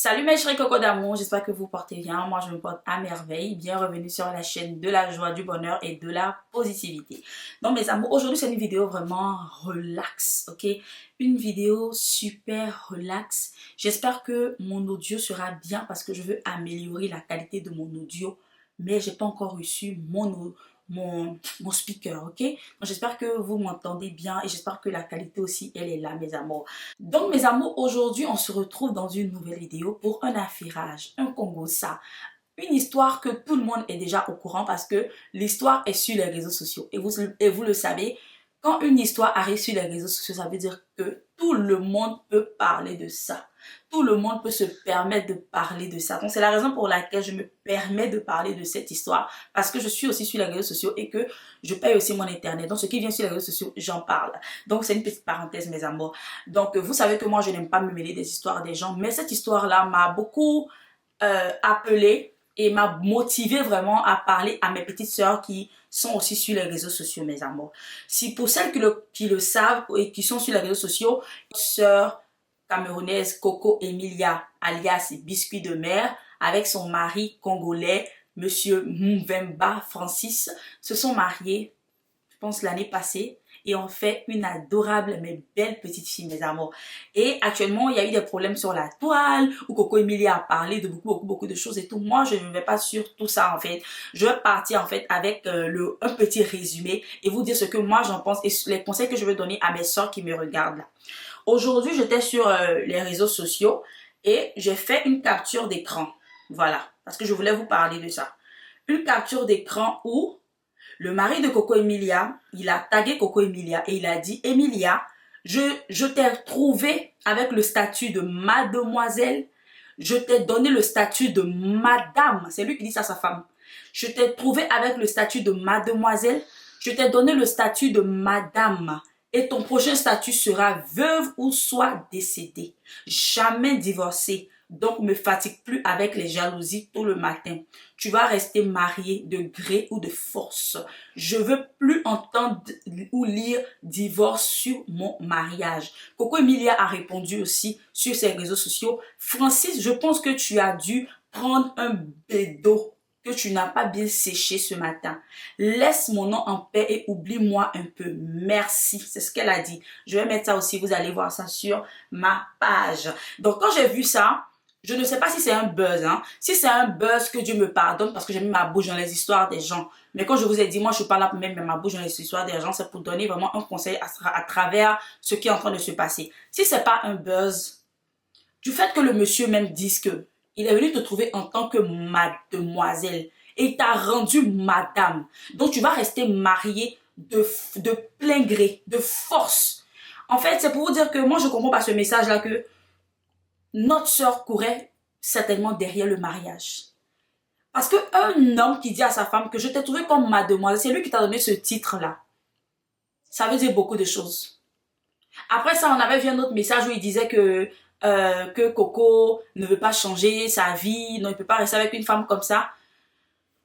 Salut mes chéris cocos d'amour, j'espère que vous portez bien. Moi je me porte à merveille. Bienvenue sur la chaîne de la joie, du bonheur et de la positivité. Donc mes amours, aujourd'hui c'est une vidéo vraiment relax, ok? Une vidéo super relax. J'espère que mon audio sera bien parce que je veux améliorer la qualité de mon audio. Mais j'ai pas encore reçu mon speaker, ok? Donc j'espère que vous m'entendez bien et j'espère que la qualité aussi, elle est là mes amours. Donc mes amours, aujourd'hui on se retrouve dans une nouvelle vidéo pour un affairage, un Congo-ça. Une histoire que tout le monde est déjà au courant parce que l'histoire est sur les réseaux sociaux. Et vous le savez, quand une histoire arrive sur les réseaux sociaux, ça veut dire que tout le monde peut parler de ça. Tout le monde peut se permettre de parler de ça. Donc c'est la raison pour laquelle je me permets de parler de cette histoire. Parce que je suis aussi sur les réseaux sociaux et que je paye aussi mon internet. Donc ce qui vient sur les réseaux sociaux, j'en parle. Donc c'est une petite parenthèse mes amours. Donc vous savez que moi je n'aime pas me mêler des histoires des gens. Mais cette histoire-là m'a beaucoup appelée et m'a motivé vraiment à parler à mes petites sœurs qui sont aussi sur les réseaux sociaux, mes amours. Si pour celles qui le savent et qui sont sur les réseaux sociaux, sœur camerounaise Coco Emilia, alias Biscuit de mer, avec son mari congolais, Monsieur Mvemba Francis, se sont mariés, je pense l'année passée, et ont fait une adorable mais belle petite fille mes amours. Et actuellement il y a eu des problèmes sur la toile où Coco Emilia a parlé de beaucoup de choses et tout. Moi je ne vais pas sur tout ça en fait. Je vais partir en fait avec un petit résumé et vous dire ce que moi j'en pense et les conseils que je veux donner à mes soeurs qui me regardent là. Aujourd'hui j'étais sur les réseaux sociaux et j'ai fait une capture d'écran. Voilà, parce que je voulais vous parler de ça. Une capture d'écran où le mari de Coco Emilia, il a tagué Coco Emilia et il a dit: Emilia, je t'ai trouvé avec le statut de mademoiselle. Je t'ai donné le statut de madame. C'est lui qui dit ça à sa femme. Je t'ai trouvé avec le statut de mademoiselle. Je t'ai donné le statut de madame. Et ton prochain statut sera veuve ou soit décédée. Jamais divorcée. Donc, ne me fatigue plus avec les jalousies tout le matin. Tu vas rester marié de gré ou de force. Je veux plus entendre ou lire divorce sur mon mariage. Coco Emilia a répondu aussi sur ses réseaux sociaux. Francis, je pense que tu as dû prendre un bédo que tu n'as pas bien séché ce matin. Laisse mon nom en paix et oublie-moi un peu. Merci. C'est ce qu'elle a dit. Je vais mettre ça aussi. Vous allez voir ça sur ma page. Donc, quand j'ai vu ça, je ne sais pas si c'est un buzz, hein. Si c'est un buzz, que Dieu me pardonne parce que j'ai mis ma bouche dans les histoires des gens. Mais quand je vous ai dit, moi je suis pas là pour mettre ma bouche dans les histoires des gens, c'est pour donner vraiment un conseil à travers ce qui est en train de se passer. Si c'est pas un buzz, du fait que le monsieur même dise que il est venu te trouver en tant que mademoiselle et il t'a rendu madame. Donc tu vas rester mariée de plein gré, de force. En fait, c'est pour vous dire que moi je comprends pas ce message-là que notre soeur courait certainement derrière le mariage. Parce qu'un homme qui dit à sa femme que je t'ai trouvé comme mademoiselle, c'est lui qui t'a donné ce titre-là. Ça veut dire beaucoup de choses. Après ça, on avait vu un autre message où il disait que Coco ne veut pas changer sa vie, non, il ne peut pas rester avec une femme comme ça.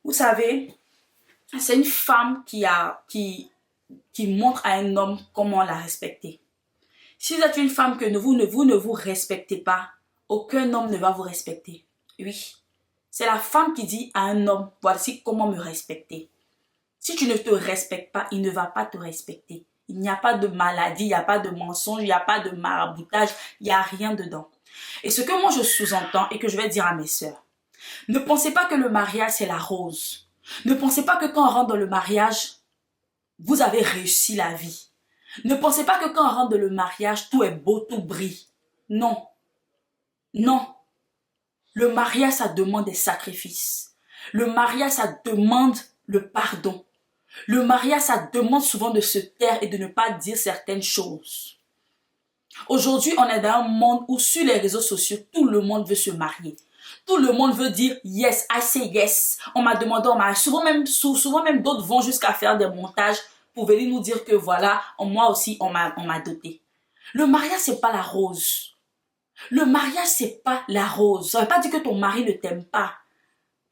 Vous savez, c'est une femme qui montre à un homme comment la respecter. Si vous êtes une femme que vous ne vous respectez pas, aucun homme ne va vous respecter. Oui. C'est la femme qui dit à un homme, voici comment me respecter. Si tu ne te respectes pas, il ne va pas te respecter. Il n'y a pas de maladie, il n'y a pas de mensonge, il n'y a pas de maraboutage, il n'y a rien dedans. Et ce que moi je sous-entends et que je vais dire à mes sœurs, ne pensez pas que le mariage c'est la rose. Ne pensez pas que quand on rentre dans le mariage, vous avez réussi la vie. Ne pensez pas que quand on rentre dans le mariage, tout est beau, tout brille. Non. Non. Le mariage, ça demande des sacrifices. Le mariage, ça demande le pardon. Le mariage, ça demande souvent de se taire et de ne pas dire certaines choses. Aujourd'hui, on est dans un monde où sur les réseaux sociaux, tout le monde veut se marier. Tout le monde veut dire yes, I say yes. On m'a demandé en mariage. Souvent même d'autres vont jusqu'à faire des montages pour venir nous dire que voilà, moi aussi, on m'a doté. Le mariage, c'est pas la rose. Le mariage, c'est pas la rose. Ça veut pas dire que ton mari ne t'aime pas.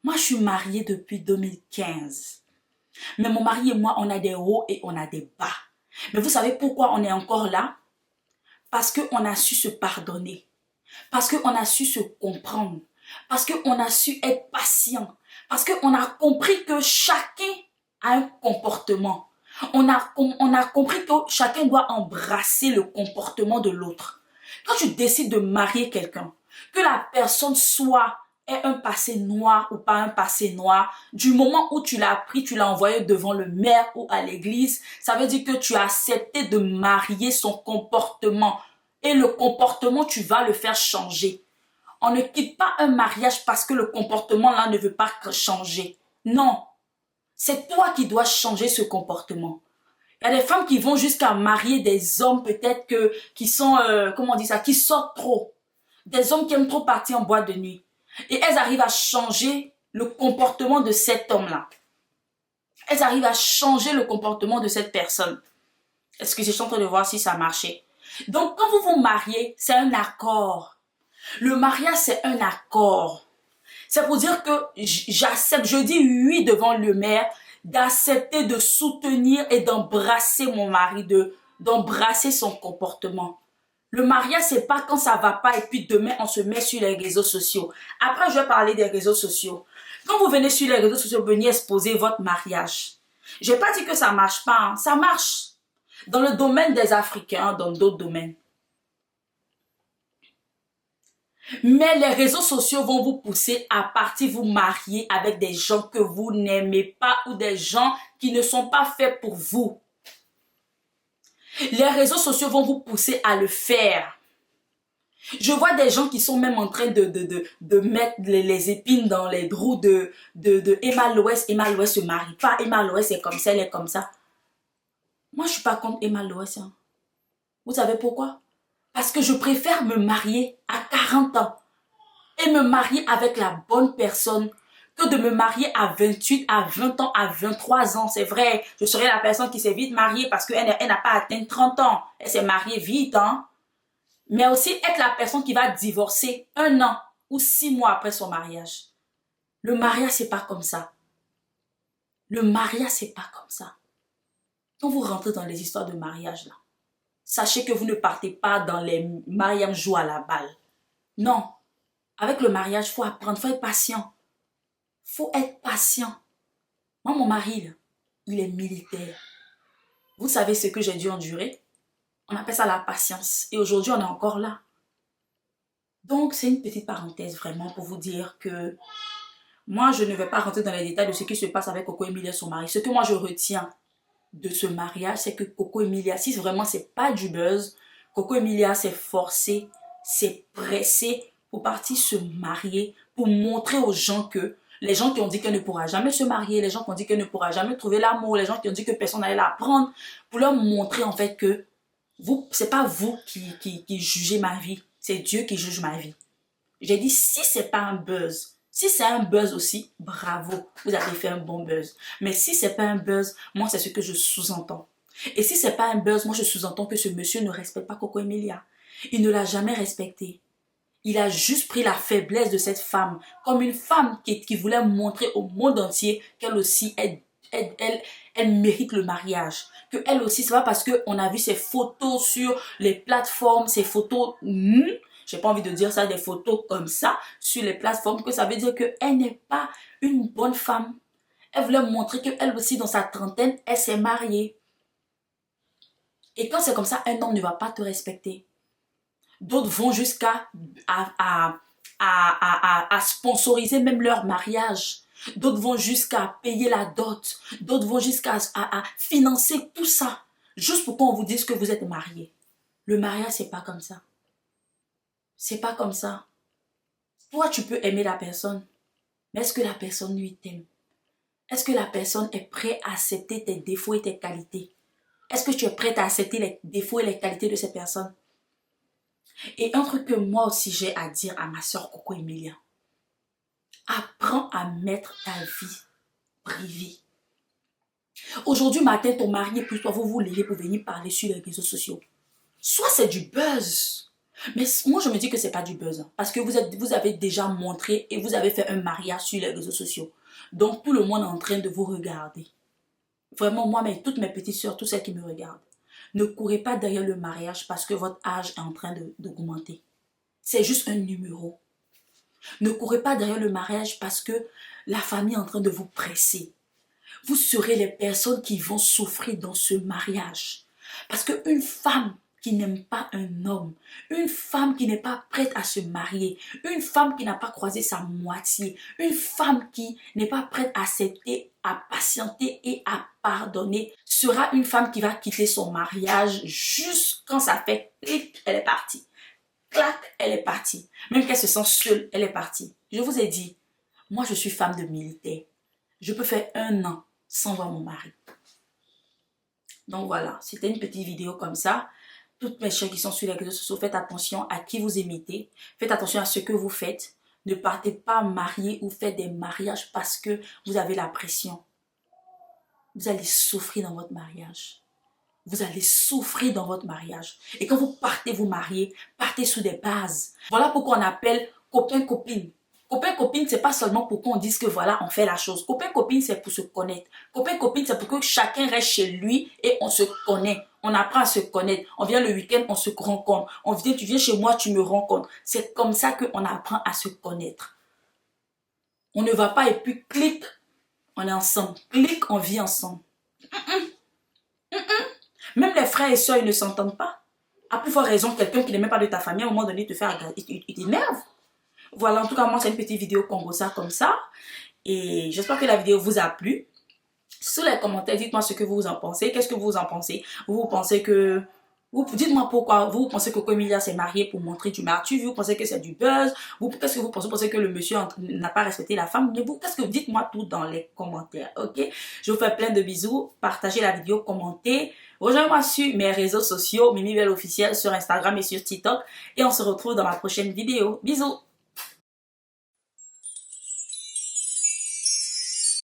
Moi, je suis mariée depuis 2015. Mais mon mari et moi, on a des hauts et on a des bas. Mais vous savez pourquoi on est encore là? Parce qu'on a su se pardonner. Parce qu'on a su se comprendre. Parce qu'on a su être patient. Parce qu'on a compris que chacun a un comportement. On a compris que chacun doit embrasser le comportement de l'autre. Quand tu décides de marier quelqu'un, que la personne soit ait un passé noir ou pas un passé noir, du moment où tu l'as pris, tu l'as envoyé devant le maire ou à l'église, ça veut dire que tu as accepté de marier son comportement. Et le comportement, tu vas le faire changer. On ne quitte pas un mariage parce que le comportement là ne veut pas changer. Non, c'est toi qui dois changer ce comportement. Il y a des femmes qui vont jusqu'à marier des hommes peut-être qui sont, comment on dit ça, qui sortent trop. Des hommes qui aiment trop partir en boîte de nuit. Et elles arrivent à changer le comportement de cet homme-là. Elles arrivent à changer le comportement de cette personne. Est-ce que je suis en train de voir si ça a marché? Donc, quand vous vous mariez, c'est un accord. Le mariage, c'est un accord. C'est pour dire que j'accepte, je dis oui devant le maire, d'accepter de soutenir et d'embrasser mon mari, d'embrasser son comportement. Le mariage, c'est pas quand ça va pas et puis demain, on se met sur les réseaux sociaux. Après, je vais parler des réseaux sociaux. Quand vous venez sur les réseaux sociaux, venez exposer votre mariage. J'ai pas dit que ça marche pas, hein. Ça marche. Dans le domaine des Africains, dans d'autres domaines. Mais les réseaux sociaux vont vous pousser à partir vous marier avec des gens que vous n'aimez pas ou des gens qui ne sont pas faits pour vous. Les réseaux sociaux vont vous pousser à le faire. Je vois des gens qui sont même en train de mettre les épines dans les roues de Emma Loès. Emma Loès se marie pas. Emma Loès est comme ça, elle est comme ça. Moi, je suis pas contre Emma Loès. Hein. Vous savez pourquoi? Parce que je préfère me marier à 40 ans et me marier avec la bonne personne que de me marier à 28, à 20 ans, à 23 ans. C'est vrai, je serai la personne qui s'est vite mariée parce qu'elle n'a pas atteint 30 ans. Elle s'est mariée vite, hein. Mais aussi être la personne qui va divorcer 1 an ou 6 mois après son mariage. Le mariage, c'est pas comme ça. Le mariage, c'est pas comme ça. Quand vous rentrez dans les histoires de mariage, là, sachez que vous ne partez pas dans les mariages jouent à la balle. Non. Avec le mariage, il faut apprendre, il faut être patient. Il faut être patient. Moi, mon mari, là, il est militaire. Vous savez ce que j'ai dû endurer? On appelle ça la patience. Et aujourd'hui, on est encore là. Donc, c'est une petite parenthèse vraiment pour vous dire que moi, je ne vais pas rentrer dans les détails de ce qui se passe avec Coco Emilia et son mari. Ce que moi, je retiens de ce mariage, c'est que Coco Emilia, si vraiment c'est pas du buzz, Coco Emilia s'est forcée, s'est pressée pour partir se marier, pour montrer aux gens que les gens qui ont dit qu'elle ne pourra jamais se marier, les gens qui ont dit qu'elle ne pourra jamais trouver l'amour, les gens qui ont dit que personne n'allait la prendre, pour leur montrer en fait que c'est pas vous qui jugez ma vie, c'est Dieu qui juge ma vie. J'ai dit, si c'est pas un buzz, si c'est un buzz aussi, bravo, vous avez fait un bon buzz. Mais si c'est pas un buzz, moi c'est ce que je sous-entends. Et si c'est pas un buzz, moi je sous-entends que ce monsieur ne respecte pas Coco Emilia. Il ne l'a jamais respectée. Il a juste pris la faiblesse de cette femme comme une femme qui voulait montrer au monde entier qu'elle aussi, elle mérite le mariage. Que elle aussi, c'est pas parce qu'on a vu ses photos sur les plateformes, ses photos, j'ai pas envie de dire ça, des photos comme ça sur les plateformes, que ça veut dire qu'elle n'est pas une bonne femme. Elle voulait montrer qu'elle aussi, dans sa trentaine, elle s'est mariée. Et quand c'est comme ça, un homme ne va pas te respecter. D'autres vont jusqu'à sponsoriser même leur mariage. D'autres vont jusqu'à payer la dot. D'autres vont jusqu'à financer tout ça. Juste pour qu'on vous dise que vous êtes mariés. Le mariage, c'est pas comme ça. C'est pas comme ça. Toi, tu peux aimer la personne. Mais est-ce que la personne lui t'aime? Est-ce que la personne est prête à accepter tes défauts et tes qualités? Est-ce que tu es prête à accepter les défauts et les qualités de cette personne? Et un truc que moi aussi j'ai à dire à ma soeur Coco Emilia. Apprends à mettre ta vie privée. Aujourd'hui matin, ton mari et puis toi, vous vous levez pour venir parler sur les réseaux sociaux. Soit c'est du buzz. Mais moi, je me dis que c'est pas du buzz. Parce que vous avez déjà montré et vous avez fait un mariage sur les réseaux sociaux. Donc, tout le monde est en train de vous regarder. Vraiment, moi, mais toutes mes petites soeurs, tous celles qui me regardent. Ne courez pas derrière le mariage parce que votre âge est en train d'augmenter. C'est juste un numéro. Ne courez pas derrière le mariage parce que la famille est en train de vous presser. Vous serez les personnes qui vont souffrir dans ce mariage. Parce qu'une femme qui n'aime pas un homme, une femme qui n'est pas prête à se marier, une femme qui n'a pas croisé sa moitié, une femme qui n'est pas prête à accepter, à patienter et à pardonner, sera une femme qui va quitter son mariage juste quand ça fait clic, elle est partie. Clac, elle est partie. Même qu'elle se sent seule, elle est partie. Je vous ai dit, moi je suis femme de militaire. Je peux faire 1 an sans voir mon mari. Donc voilà, c'était une petite vidéo comme ça. Toutes mes chers qui sont sur les réseaux sociaux, faites attention à qui vous imitez. Faites attention à ce que vous faites. Ne partez pas marier ou faire des mariages parce que vous avez la pression. Vous allez souffrir dans votre mariage. Vous allez souffrir dans votre mariage. Et quand vous partez vous marier, partez sous des bases. Voilà pourquoi on appelle copain-copine. Copain-copine, c'est pas seulement pour qu'on dise que voilà, on fait la chose. Copain-copine, c'est pour se connaître. Copain-copine, c'est pour que chacun reste chez lui et on se connaît. On apprend à se connaître. On vient le week-end, on se rencontre. Tu viens chez moi, tu me rencontres. C'est comme ça qu'on apprend à se connaître. On ne va pas et puis clic, on est ensemble. Clic, on vit ensemble. Même les frères et soeurs, ils ne s'entendent pas. À plus forte raison, quelqu'un qui n'est même pas de ta famille, à un moment donné, il t'énerve. Voilà, en tout cas, moi, c'est une petite vidéo Congo ça comme ça. Et j'espère que la vidéo vous a plu. Sous les commentaires, dites-moi ce que vous en pensez. Qu'est-ce que vous en pensez? Vous pensez que... Dites-moi pourquoi vous pensez que Comilia s'est mariée pour montrer du martyr. Vous pensez que c'est du buzz. Qu'est-ce que vous pensez? Vous pensez que le monsieur n'a pas respecté la femme? Qu'est-ce que dites-moi tout dans les commentaires, ok? Je vous fais plein de bisous. Partagez la vidéo, commentez. Rejoignez-moi sur mes réseaux sociaux, Mimi Belle Officielle sur Instagram et sur TikTok. Et on se retrouve dans ma prochaine vidéo. Bisous!